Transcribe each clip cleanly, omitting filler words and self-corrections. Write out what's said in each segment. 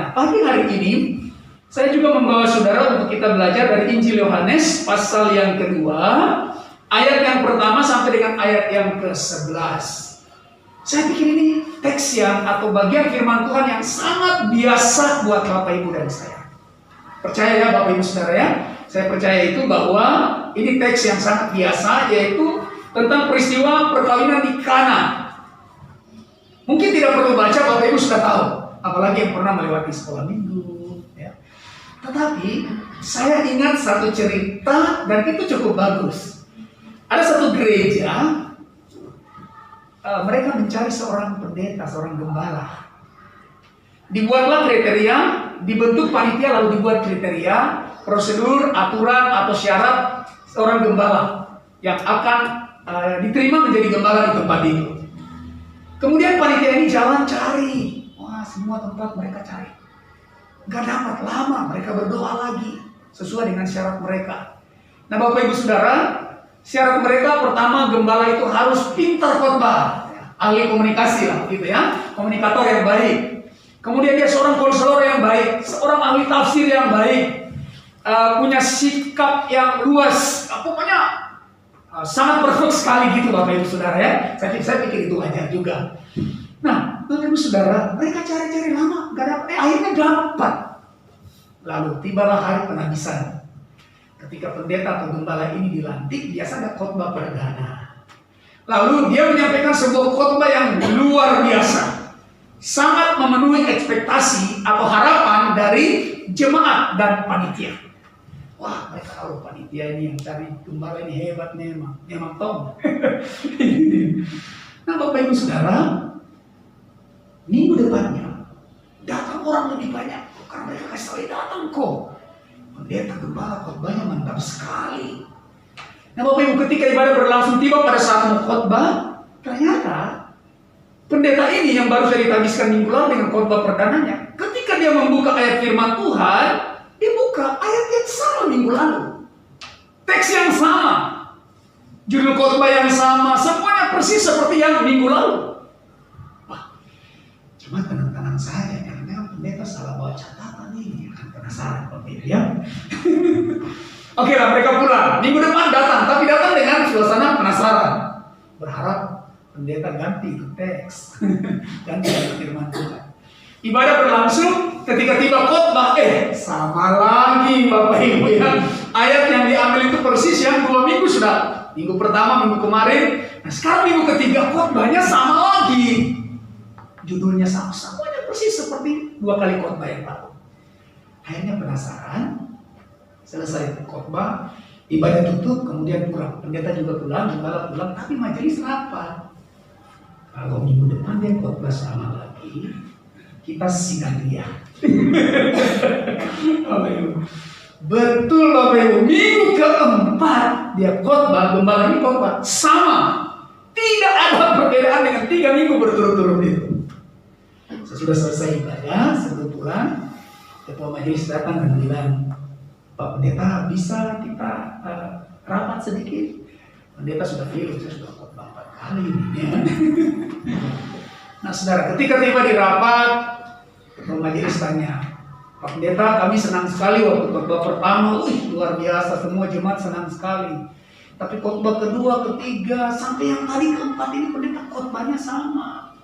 Nah, pagi hari ini saya juga membawa saudara untuk kita belajar dari Injil Yohanes pasal yang kedua, ayat yang pertama sampai dengan ayat yang ke-11. Saya pikir ini teks yang atau bagian firman Tuhan yang sangat biasa buat Bapak Ibu dan saya. Percaya ya Bapak Ibu Saudara ya? Saya percaya itu bahwa ini teks yang sangat biasa, yaitu tentang peristiwa perkawinan di Kana. Mungkin tidak perlu baca, Bapak Ibu sudah tahu, apalagi yang pernah melewati sekolah minggu ya. Tetapi saya ingat satu cerita dan itu cukup bagus. Ada satu gereja, mereka mencari seorang pendeta, seorang gembala. Dibuatlah kriteria, dibentuk panitia, lalu dibuat kriteria, prosedur, aturan atau syarat seorang gembala yang akan diterima menjadi gembala di tempat itu. Kemudian panitia ini jalan cari, wah semua tempat mereka cari, nggak dapat. Lama mereka berdoa lagi sesuai dengan syarat mereka. Nah Bapak Ibu Saudara, syarat mereka pertama, gembala itu harus pintar khotbah, ahli komunikasi lah gitu ya, komunikator yang baik. Kemudian dia seorang konselor yang baik, seorang ahli tafsir yang baik, punya sikap yang luas, pokoknya sangat perfect sekali gitu Bapak Ibu Saudara ya. Saya pikir itu wajar juga. Nah Bapak Ibu Saudara, mereka cari-cari lama nggak dapat, akhirnya dapat. Lalu tibalah hari penabisan. Ketika pendeta atau gembala ini dilantik, biasa ada khotbah perdana. Lalu dia menyampaikan sebuah khotbah yang luar biasa, sangat memenuhi ekspektasi atau harapan dari jemaat dan panitia. Wah, mereka tahu panitia ini yang cari gembala ini hebat memang tahu. Nah, Bapak Ibu Saudara, minggu depannya datang orang lebih banyak karena mereka kasih tahu datang kok. Pendeta gembala khotbahnya mantap sekali. Nah Bapak Ibu, ketika ibadah berlangsung, tiba pada saat mau khotbah, ternyata pendeta ini yang baru saja dihabiskan minggu lalu dengan khotbah perdananya, ketika dia membuka ayat firman Tuhan, dia buka ayat yang sama minggu lalu, teks yang sama, judul khotbah yang sama, semuanya persis seperti yang minggu lalu. Wah, cuma tenang-tenang saja, karena pendeta salah bawa catatan ini, akan penasaran Bapak Ibu ya. Oke lah, mereka pulang. Minggu depan datang, tapi datang dengan suasana penasaran. Berharap pendeta ganti itu teks, ganti firman Tuhan. Ibadah berlangsung, ketika tiba khotbah, sama lagi Bapak Ibu ya. Ayat yang diambil itu persis yang 2 minggu sudah. Minggu pertama, minggu kemarin. Nah sekarang minggu ketiga khotbahnya sama lagi. Judulnya sama, semuanya persis seperti 2 kali khotbah yang lalu. Akhirnya penasaran. Selesai khotbah, ibadah tutup, kemudian pulang. Pendeta juga pulang, gembala pulang, tapi majelis rapat. Kalau minggu depan dia khotbah sama lagi, kita singgah dia. Betul Bapak Ibu, minggu keempat dia khotbah, gembala ini khotbah sama. Tidak ada perbedaan dengan 3 minggu berturut-turut itu. Sesudah selesai ibadah, sebelum pulang, ketua majelis datang dan bilang, Pak Pendeta, bisa kita rapat sedikit? Pendeta sudah pilih, saya sudah khotbah 4 kali ini ya. Nah saudara, ketika tiba di rapat, ketua majelis tanya, Pak Pendeta, kami senang sekali waktu khotbah pertama, luar biasa, semua jemaat senang sekali. Tapi khotbah kedua, ketiga, sampai yang kali keempat ini pendeta khotbahnya sama.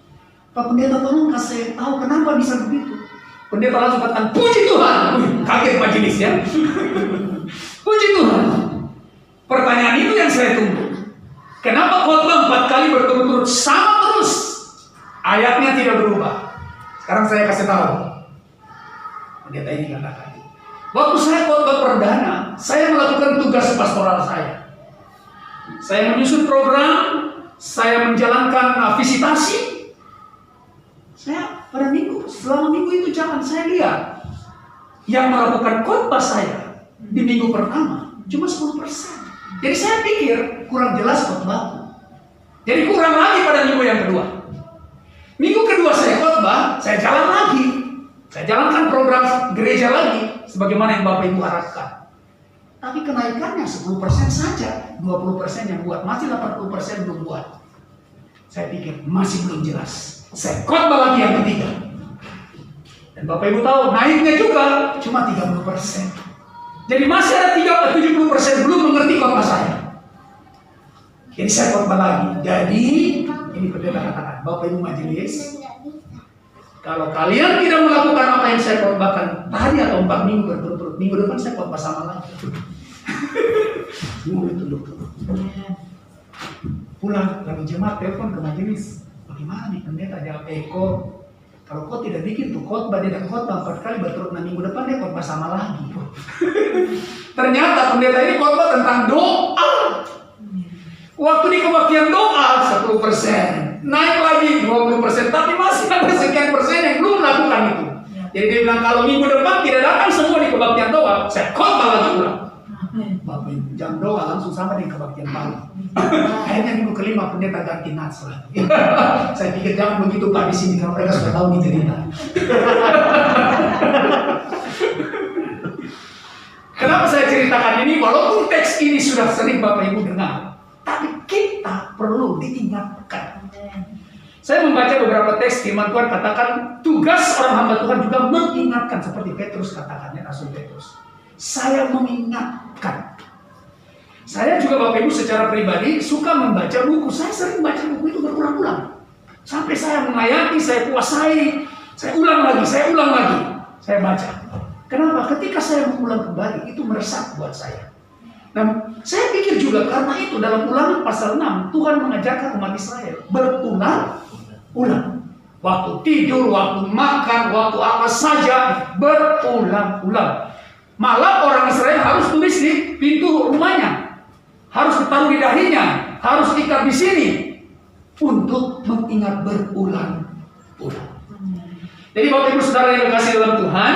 Pak Pendeta, tolong kasih tahu kenapa bisa begitu. Pendeta langsung katakan, puji Tuhan. Kaget majelis ya. Puji Tuhan. Pertanyaan itu yang saya tunggu. Kenapa khotbah 4 kali berturut-turut sama terus? Ayatnya tidak berubah. Sekarang saya kasih tahu. Pendeta ini katakan, waktu saya khotbah perdana, saya melakukan tugas pastoral saya. Saya menyusun program, saya menjalankan visitasi. Saya pada selama minggu itu jangan saya lihat yang melakukan khotbah saya di minggu pertama cuma 10%. Jadi saya pikir kurang jelas khotbah. Jadi kurang lagi pada minggu yang kedua. Minggu kedua saya khotbah, saya jalan lagi. Saya jalankan program gereja lagi sebagaimana yang Bapak Ibu harapkan. Tapi kenaikannya 10% saja, 20% yang buat, masih 80% belum buat. Saya pikir masih belum jelas. Saya khotbah lagi yang ketiga. Dan Dan Bapak Ibu tahu, naiknya juga cuma 30%. Jadi masih ada 70% belum mengerti khotbah saya. Jadi saya khotbah lagi. Jadi, ini pendeta katakan, Bapak Ibu majelis, kalau kalian tidak melakukan apa yang saya khotbahkan tadi atau 4 minggu berturut-turut, minggu depan saya khotbah sama lagi. Semua itu pulang lagi jemaat telepon ke majelis, bagaimana nih pendeta jawab Eko, kalau kau tidak bikin tuh khotbah, dia tidak khotbah 4 kali berturut, minggu depan dia khotbah sama lagi. Ternyata pendeta ini khotbah tentang doa. Waktu di kebaktian doa 10%, naik lagi 20%, tapi masih ada sekian persen yang belum melakukan itu. Jadi dia bilang kalau minggu depan tidak datang semua di kebaktian doa, saya khotbah lagi ulang. Bapak Ibu, jam doa langsung sama di kebaktian pagi. Akhirnya minggu kelima pendeta ganti nats lagi. Saya pikir jangan begitu Pak di sini, kalau mereka sudah tahu nih cerita. Kenapa saya ceritakan ini? Walaupun teks ini sudah sering Bapak Ibu dengar, tapi kita perlu diingatkan. Saya membaca beberapa teks firman Tuhan katakan tugas orang hamba Tuhan juga mengingatkan, seperti Petrus katakannya, Rasul Petrus. Saya mengingatkan. Saya juga Bapak Ibu secara pribadi suka membaca buku. Saya sering baca buku itu berulang-ulang. Sampai saya menghayati, saya kuasai, saya ulang lagi, saya baca. Kenapa? Ketika saya mengulang kembali, itu meresap buat saya. Nah, saya pikir juga karena itu dalam Ulangan pasal 6, Tuhan mengajarkan umat Israel berulang-ulang. Waktu tidur, waktu makan, waktu apa saja, berulang-ulang. Malah orang Israel harus tulis di pintu rumahnya, harus ditaruh di dahinya, harus ikat di sini untuk mengingat berulang-ulang. Jadi Bapak Ibu Saudara yang dikasihi dalam Tuhan,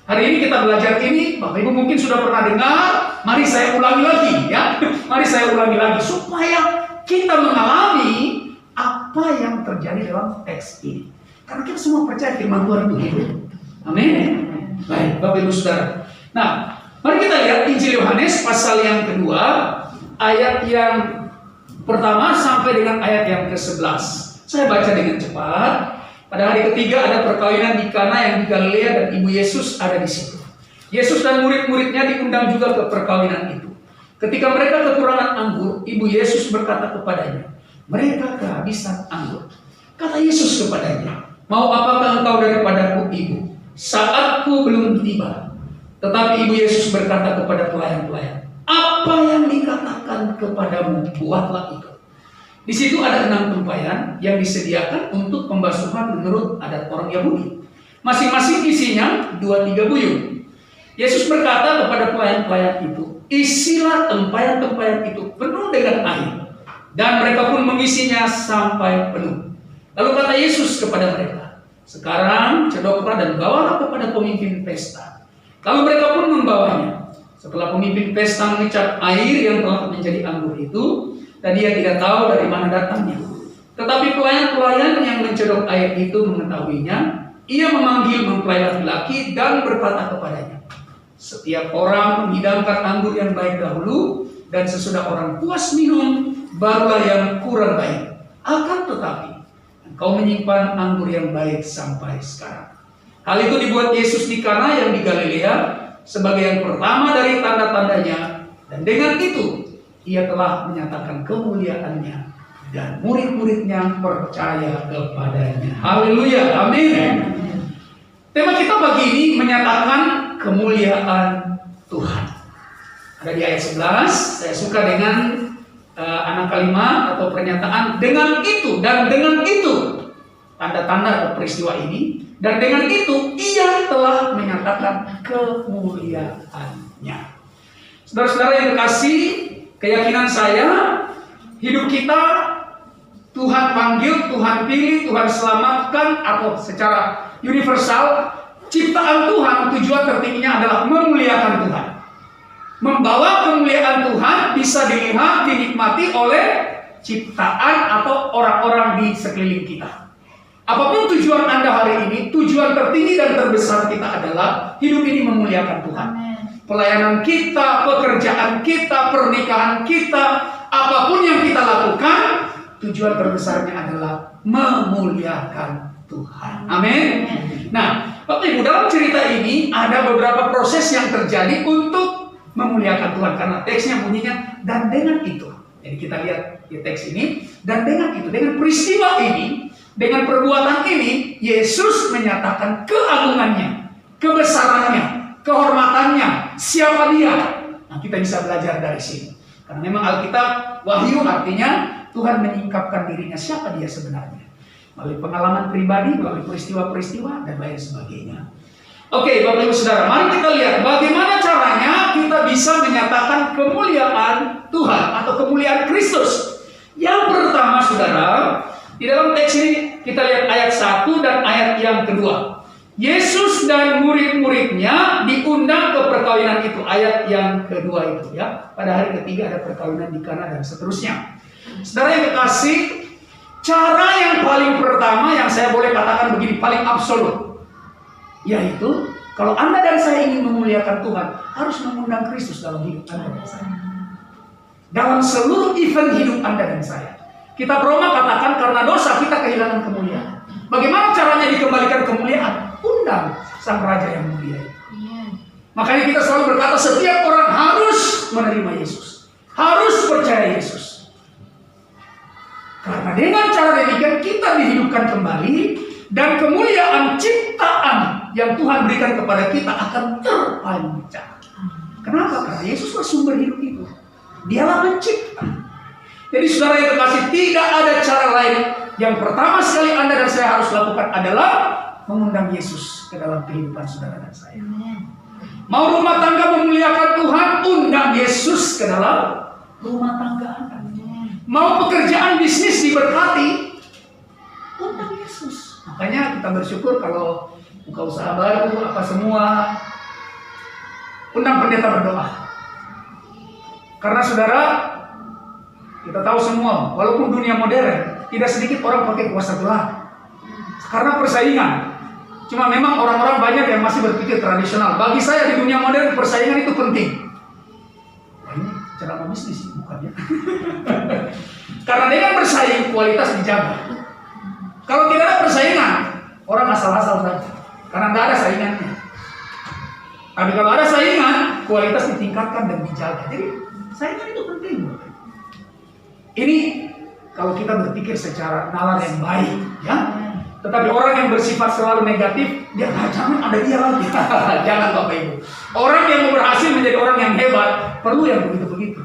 hari ini kita belajar ini. Bapak Ibu mungkin sudah pernah dengar. Mari saya ulangi lagi, ya. Mari saya ulangi lagi supaya kita mengalami apa yang terjadi dalam teks ini. Karena kita semua percaya firman Tuhan itu hidup. Amin. Baik, Bapak Ibu Saudara. Nah, mari kita lihat Injil Yohanes pasal yang kedua, ayat yang pertama sampai dengan ayat yang ke-11. Saya baca dengan cepat. Pada hari ketiga ada perkawinan di Kana yang di Galilea dan Ibu Yesus ada di situ. Yesus dan murid-muridnya diundang juga ke perkawinan itu. Ketika mereka kekurangan anggur, Ibu Yesus berkata kepadanya, mereka kehabisan anggur. Kata Yesus kepadanya, mau apakah engkau daripadaku, Ibu? Saatku belum tiba. Tetapi Ibu Yesus berkata kepada pelayan-pelayan, apa yang dikatakan kepadamu, buatlah itu. Di situ ada 6 tempayan yang disediakan untuk pembasuhan menurut adat orang Yahudi. Masing-masing isinya 2-3 buyung. Yesus berkata kepada pelayan-pelayan itu, isilah tempayan-tempayan itu penuh dengan air. Dan mereka pun mengisinya sampai penuh. Lalu kata Yesus kepada mereka, sekarang cedoklah dan bawalah kepada pemimpin pesta. Lalu mereka pun membawanya. Setelah pemimpin pesta mengecap air yang telah menjadi anggur itu, dan dia tidak tahu dari mana datangnya. Tetapi pelayan-pelayan yang mencedok air itu mengetahuinya. Ia memanggil mempelai laki-laki dan berkata kepadanya, setiap orang menghidangkan anggur yang baik dahulu, dan sesudah orang puas minum, barulah yang kurang baik. Akan tetapi, engkau menyimpan anggur yang baik sampai sekarang. Hal itu dibuat Yesus di Kana yang di Galilea sebagai yang pertama dari tanda-tandanya, dan dengan itu ia telah menyatakan kemuliaannya dan murid-muridnya percaya kepadanya. Haleluya, amin. Tema kita pagi ini menyatakan kemuliaan Tuhan. Ada di ayat 11. Saya suka dengan anak kalimat atau pernyataan dengan itu dan dengan itu, tanda-tanda atau peristiwa ini. Dan dengan itu ia telah menyatakan kemuliaannya. Saudara-saudara yang dikasih, keyakinan saya, hidup kita Tuhan panggil, Tuhan pilih, Tuhan selamatkan, atau secara universal, ciptaan Tuhan tujuan tertingginya adalah memuliakan Tuhan. Membawa kemuliaan Tuhan bisa dilihat, dinikmati oleh ciptaan atau orang-orang di sekeliling kita. Apapun tujuan Anda hari ini, tujuan tertinggi dan terbesar kita adalah hidup ini memuliakan Tuhan. Pelayanan kita, pekerjaan kita, pernikahan kita, apapun yang kita lakukan, tujuan terbesarnya adalah memuliakan Tuhan. Amin. Nah, Bapak Ibu, dalam cerita ini ada beberapa proses yang terjadi untuk memuliakan Tuhan. Karena teksnya bunyinya, dan dengan itu. Jadi kita lihat di teks ini, dan dengan itu, dengan peristiwa ini, dengan perbuatan ini, Yesus menyatakan keagungannya, kebesarannya, kehormatannya, siapa dia. Nah, kita bisa belajar dari sini. Karena memang Alkitab, wahyu artinya Tuhan menyingkapkan dirinya, siapa dia sebenarnya. Melalui pengalaman pribadi, melalui peristiwa-peristiwa, dan lain sebagainya. Oke, Bapak Ibu Saudara, mari kita lihat bagaimana caranya kita bisa menyatakan kemuliaan Tuhan atau kemuliaan Kristus. Yang pertama, Saudara, di dalam teks ini kita lihat ayat 1 dan ayat yang kedua. Yesus dan murid-muridnya diundang ke perkawinan itu. Ayat yang kedua itu ya. Pada hari ketiga ada perkawinan di Kana dan seterusnya. Saudara yang kekasih, cara yang paling pertama yang saya boleh katakan begini, paling absolut, yaitu kalau Anda dan saya ingin memuliakan Tuhan, harus mengundang Kristus dalam hidup Anda dan saya. Dalam seluruh event hidup Anda dan saya. Kitab Roma katakan karena dosa kita kehilangan kemuliaan. Bagaimana caranya dikembalikan kemuliaan? Undang Sang Raja yang mulia. Makanya kita selalu berkata setiap orang harus menerima Yesus, harus percaya Yesus. Karena dengan cara demikian kita dihidupkan kembali dan kemuliaan ciptaan yang Tuhan berikan kepada kita akan terpancar. Kenapa? Karena Yesuslah sumber hidup itu. Dialah pencipta. Jadi saudara yang terkasih, tidak ada cara lain. Yang pertama sekali Anda dan saya harus lakukan adalah mengundang Yesus ke dalam kehidupan saudara dan saya. Mau rumah tangga memuliakan Tuhan, undang Yesus ke dalam rumah tangga Anda. Mau pekerjaan bisnis diberkati, undang Yesus. Makanya kita bersyukur kalau buka usaha baru, apa semua, undang pendeta berdoa. Karena saudara, kita tahu semua, walaupun dunia modern, tidak sedikit orang pakai kuasa Tuhan. Karena persaingan. Cuma memang orang-orang banyak yang masih berpikir tradisional. Bagi saya di dunia modern persaingan itu penting. Wah, ini cara bisnis bukan ya? Karena dengan bersaing kualitas dijaga. Kalau tidak ada persaingan, orang asal-asal saja. Karena tidak ada saingannya. Tapi kalau ada saingan, kualitas ditingkatkan dan dijaga. Jadi saingan itu penting. Ini kalau kita berpikir secara nalar yang baik, ya. Tetapi orang yang bersifat selalu negatif, dia jangan ada dia lagi. Jangan Bapak Ibu. Orang yang mau berhasil menjadi orang yang hebat, perlu yang begitu-begitu.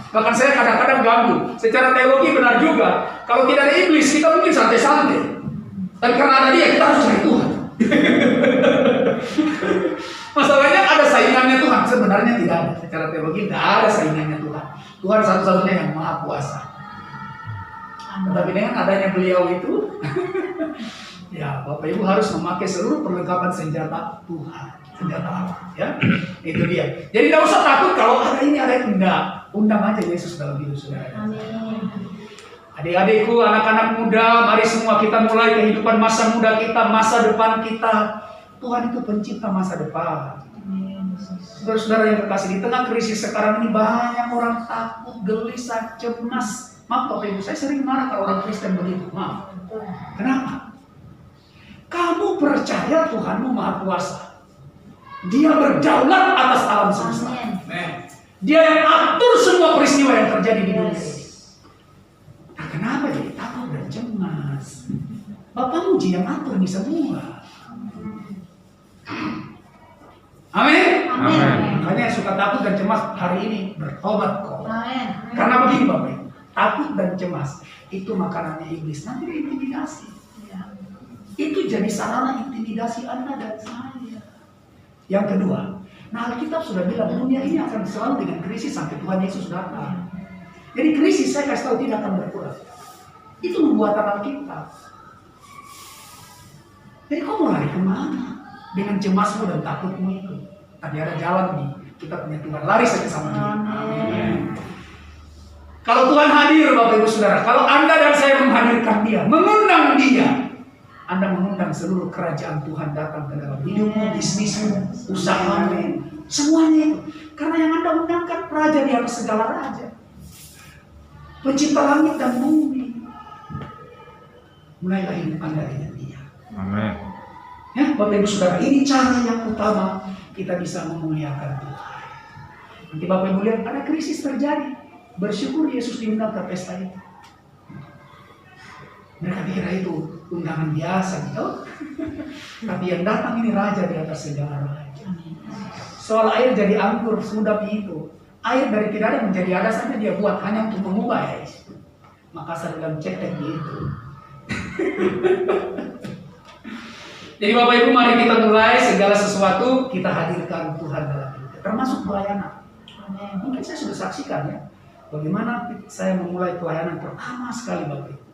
Bahkan saya kadang-kadang ganggu. Secara teologi benar juga. Kalau tidak ada iblis, kita mungkin santai-santai. Tapi karena ada dia, kita harus cari Tuhan. Masalahnya ada saingannya Tuhan. Sebenarnya tidak ada. Secara teologi tidak ada saingannya Tuhan. Tuhan satu-satunya yang maha kuasa. Tetapi dengan adanya beliau itu, ya Bapak Ibu harus memakai seluruh perlengkapan senjata Tuhan, senjata Allah, ya. Itu dia. Jadi tidak usah takut kalau ada ini ada itu, enggak. Undang aja Yesus dalam hidup saudara. Adik-adikku, anak-anak muda, mari semua kita mulai kehidupan masa muda kita, masa depan kita. Tuhan itu pencipta masa depan. Saudara-saudara yang terkasih, di tengah krisis sekarang ini banyak orang takut, gelisah, cemas. Maaf Bapak Ibu, saya sering marah kalau orang Kristen begitu. Maaf. Kenapa? Kamu percaya Tuhanmu Maha Kuasa. Dia berdaulat atas alam semesta. Dia yang atur semua peristiwa yang terjadi di dunia ini. Nah, kenapa jadi takut dan cemas? Bapak Muji yang atur ini semua. Amin. Makanya yang suka takut dan cemas hari ini bertobat kok. Karena begini Bapak Ibu. Takut dan cemas itu makanannya iblis. Nanti diintimidasi. Itu jadi sarana intimidasi Anda dan saya. Yang kedua, nah Alkitab sudah bilang dunia ini akan selalu dengan krisis sampai Tuhan Yesus datang. Jadi krisis saya kasih tahu tidak akan berkurang. Itu nubuatan Alkitab. Jadi kau mau lari kemana? Dengan cemasmu dan takutmu itu. Tadi ada jalan nih. Kita punya Tuhan. Lari saja sama dia. Amin. Kalau Tuhan hadir Bapak Ibu Saudara, kalau Anda dan saya menghadirkan Dia, mengundang Dia, Anda mengundang seluruh kerajaan Tuhan datang ke dalam hidupmu, bisnismu, usahamu, semuanya itu. Karena yang Anda undangkan Raja di atas segala raja, Pencipta langit dan bumi. Mulailah hidup Anda dengan Dia. Amin. Ya, Bapak Ibu Saudara, ini cara yang utama kita bisa memuliakan Tuhan. Nanti Bapak Ibu lihat ada krisis terjadi, bersyukur Yesus diundang ke pesta itu. Mereka kira itu undangan biasa gitu. Tapi yang datang ini raja di atas segala raja. Soal air jadi anggur sudah itu. Air dari tidak ada menjadi ada saja dia buat hanya untuk mengubah ya. Maka saya bilang cetek gitu. Jadi Bapak Ibu, mari kita mulai segala sesuatu kita hadirkan Tuhan dalam hidup, termasuk pelayanan. Mungkin saya sudah saksikan ya, bagaimana saya memulai pelayanan pertama sekali Bapak Ibu.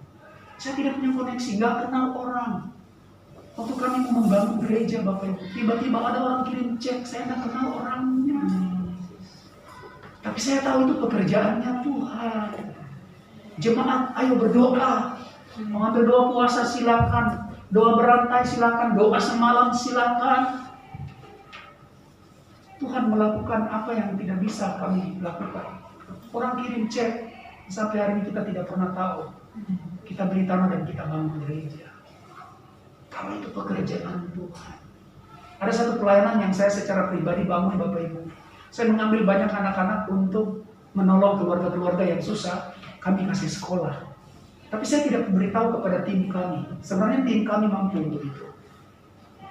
Saya tidak punya koneksi, nggak kenal orang. Waktu kami mau membangun gereja Bapak Ibu, tiba-tiba ada orang kirim cek, saya nggak kenal orangnya. Tapi saya tahu itu pekerjaannya Tuhan. Jemaat, ayo berdoa. Mau ambil doa puasa silakan. Doa berantai silakan, doa semalam silakan. Tuhan melakukan apa yang tidak bisa kami lakukan. Orang kirim cek, sampai hari ini kita tidak pernah tahu. Kita beli tanah dan kita bangun gereja. Kalau itu pekerjaan Tuhan. Ada satu pelayanan yang saya secara pribadi bangun Bapak Ibu. Saya mengambil banyak anak-anak untuk menolong keluarga-keluarga yang susah. Kami kasih sekolah. Tapi saya tidak memberitahu kepada tim kami. Sebenarnya tim kami mampu untuk itu.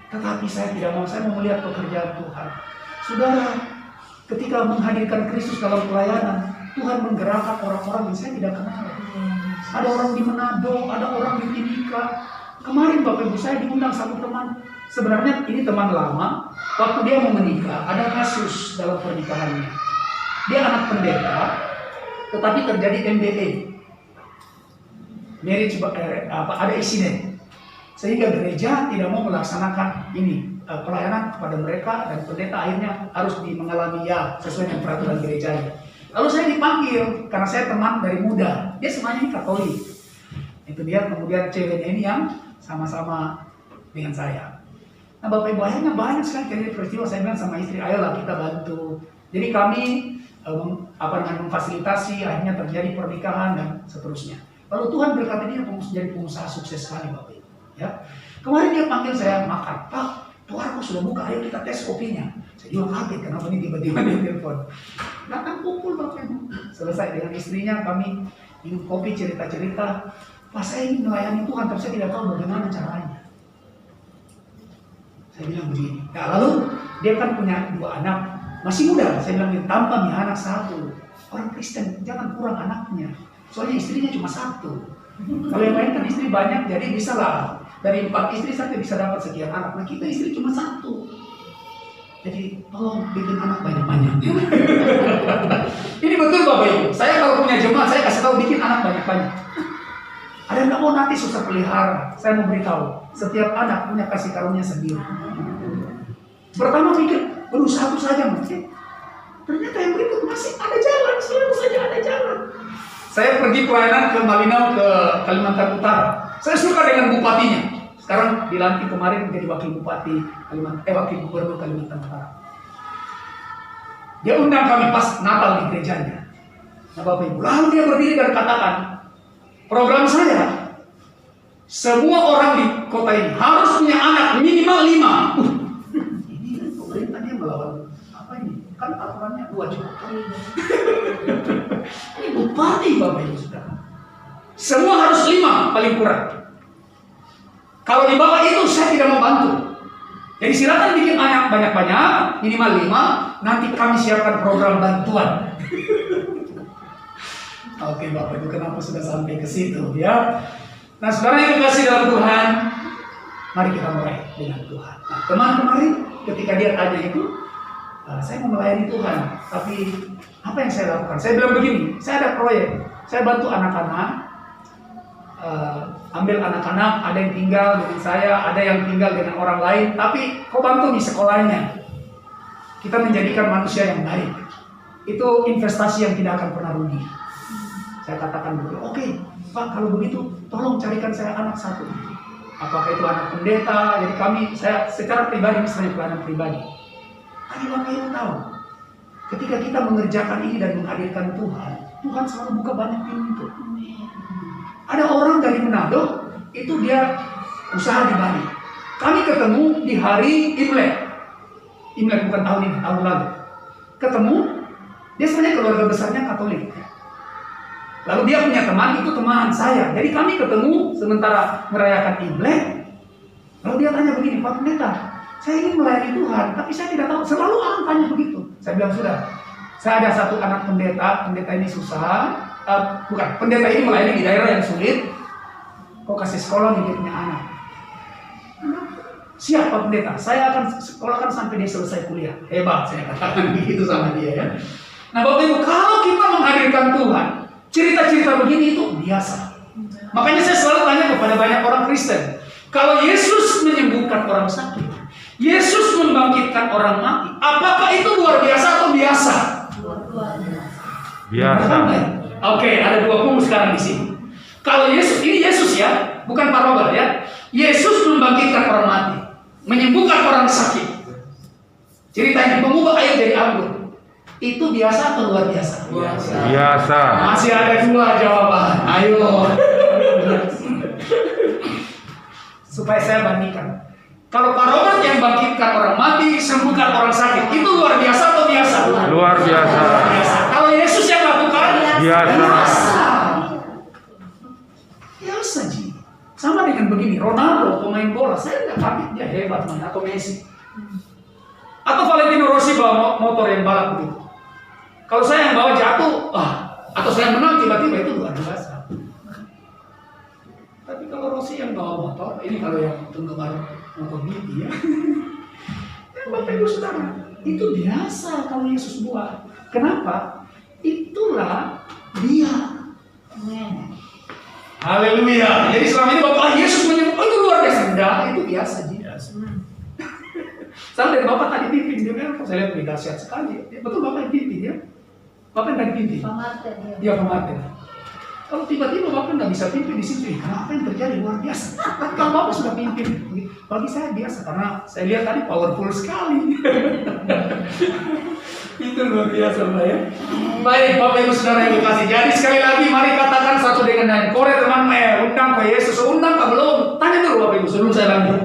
Tetapi saya tidak mau, saya mau melihat pekerjaan Tuhan. Saudara, ketika menghadirkan Kristus dalam pelayanan, Tuhan menggerakkan orang-orang yang saya tidak kenal. Ada orang di Manado, ada orang di Timika. Kemarin Bapak Ibu saya diundang satu teman. Sebenarnya ini teman lama. Waktu dia mau menikah, ada kasus dalam pernikahannya. Dia anak pendeta, tetapi terjadi MBA. Marriage ada insiden, sehingga gereja tidak mau melaksanakan ini pelayanan kepada mereka dan pendeta akhirnya harus mengalami ya sesuai dengan peraturan gerejanya. Lalu saya dipanggil karena saya teman dari muda, dia semuanya ini Katolik. Itu dia kemudian ceweknya ini yang sama-sama dengan saya. Nah Bapak Ibu akhirnya banyak sekali terjadi peristiwa. Saya bilang sama istri, ayolah kita bantu. Jadi kami memfasilitasi, akhirnya terjadi pernikahan dan seterusnya. Lalu Tuhan berkata dia jadi pengusaha sukses sekali Bapak Ibu. Ya. Kemarin dia panggil saya makan. Pak, Tuhan aku sudah buka, ayo kita tes kopinya. Saya juga kaget, kenapa ini tiba-tiba dia telepon. Datang pukul Bapak Ibu. Selesai dengan istrinya kami minum kopi, cerita-cerita. Pak, saya ingin melayani Tuhan, tapi saya tidak tahu bagaimana caranya. Saya bilang begini. Nah, lalu dia kan punya 2 anak. Masih muda. Saya bilang, tambah nih anak 1. Orang Kristen, jangan kurang anaknya. Soalnya istrinya cuma 1. Kalau yang lain kan istri banyak, jadi bisa lah. Dari 4 istri sampai bisa dapat sekian anak. Nah kita istri cuma 1. Jadi tolong bikin anak banyak-banyak. Ini betul Bapak Ibu. Saya kalau punya jemaat, saya kasih tahu bikin anak banyak-banyak. Ada yang nggak mau nanti susah pelihara. Saya mau beritahu, setiap anak punya kasih karunia sendiri. Pertama pikir, baru 1 saja mungkin. Ternyata yang berikut masih ada jalan, selalu saja ada jalan. Saya pergi pelayanan ke Malinau, ke Kalimantan Utara. Saya suka dengan bupatinya. Sekarang dilantik kemarin menjadi wakil bupati wakil gubernur Kalimantan Utara. Dia undang kami pas Natal di gerejanya. Nah Bapak Ibu, lalu dia berdiri dan katakan, program saya, semua orang di kota ini harus punya anak minimal 5. Ini pemerintahnya melawan apa ini? Kan aturannya 2 juta. Ini bupati Bapak Ibu Saudara. Semua harus 5 paling kurang. Kalau di bawah itu saya tidak mau bantu. Jadi silakan bikin anak banyak-banyak, minimal 5. Nanti kami siapkan program bantuan. Oke Bapak Ibu, kenapa sudah sampai ke situ ya? Nah saudara yang dikasih dalam Tuhan, mari kita mulai dengan Tuhan. Nah teman kemarin ketika dia tanya itu, saya mau melayani Tuhan, tapi apa yang saya lakukan? Saya bilang begini, saya ada proyek, saya bantu anak-anak, ambil anak-anak, ada yang tinggal dengan saya, ada yang tinggal dengan orang lain, tapi kau bantu di sekolahnya. Kita menjadikan manusia yang baik. Itu investasi yang tidak akan pernah rugi. Saya katakan begitu, oke, Pak, kalau begitu tolong carikan saya anak 1. Apakah itu anak pendeta? Jadi saya secara pribadi misalnya pelayanan pribadi. Tapi Bapak Ibu tahu, ketika kita mengerjakan ini dan menghadirkan Tuhan, Tuhan selalu buka banyak pintu. Ada orang dari Manado, itu dia usaha di Bali. Kami ketemu di hari Imlek. Imlek bukan tahun ini, tahun lalu. Ketemu, dia sebenarnya keluarga besarnya Katolik. Lalu dia punya teman, itu teman saya. Jadi kami ketemu sementara merayakan Imlek. Lalu dia tanya begini, Pak Pendeta, saya ingin melayani Tuhan, tapi saya tidak tahu. Selalu orang tanya begitu. Saya bilang, sudah. Saya ada satu anak pendeta ini susah. Pendeta ini melayani di daerah yang sulit. Kok kasih sekolah nih dia punya anak? Siapa pendeta? Saya akan sekolahkan sampai dia selesai kuliah. Hebat, saya katakan begitu sama dia ya. Nah Bapak Ibu, kalau kita menghadirkan Tuhan, cerita-cerita begini itu biasa. Makanya saya selalu tanya kepada banyak orang Kristen, kalau Yesus menyembuhkan orang sakit, Yesus membangkitkan orang mati, apakah itu luar biasa atau biasa? Biasa. Oke, ada dua kubu sekarang di sini. Kalau Yesus, ini Yesus ya, bukan Pak Robert ya. Yesus membangkitkan orang mati, menyembuhkan orang sakit. Cerita ini mengubah air jadi anggur. Itu biasa atau luar biasa? Biasa. Masih ada dua jawaban. Ayo. Supaya saya bandingkan. Kalau Pak Robert yang bangkitkan orang mati, sembuhkan orang sakit, itu luar biasa atau biasa? Luar biasa. Kalau Yesus yang lakukan, Biasa. Biasa Ji. Sama dengan begini, Ronaldo pemain bola, saya nggak kaget dia hebat man, atau Messi, atau Valentino Rossi bawa motor yang balap begitu. Kalau saya yang bawa jatuh, atau saya menang tiba-tiba, itu luar biasa. Tapi kalau Rossi yang bawa motor, ini kalau yang penggemar motor gigi ya, Bapak Ibu Saudara, itu biasa kalau Yesus buat. Kenapa? Itulah dia. Haleluya. Jadi selama ini Bapak Yesus menyembuhkan, itu luar biasa. Enggak, itu biasa dia. Saya lihat Bapak tadi pimpin, dia bilang, saya lihat dahsyat sekali. Ya, betul Bapak yang pimpin ya? Bapak yang tadi pimpin? Pematen. Dia pematen. Kalau tiba-tiba Bapak nggak bisa pimpin di situ, kenapa yang terjadi luar biasa? Kalau Bapak sudah pimpin, bagi saya biasa karena saya lihat tadi powerful sekali. Itu luar biasa Pak ya. Baik Bapak Ibu Saudara yang dikasih. Jadi sekali lagi mari katakan satu dengan lain. Kore teman undang ke Yesus, undang ke belum? Tanya dulu Bapak Ibu sebelum saya lanjut.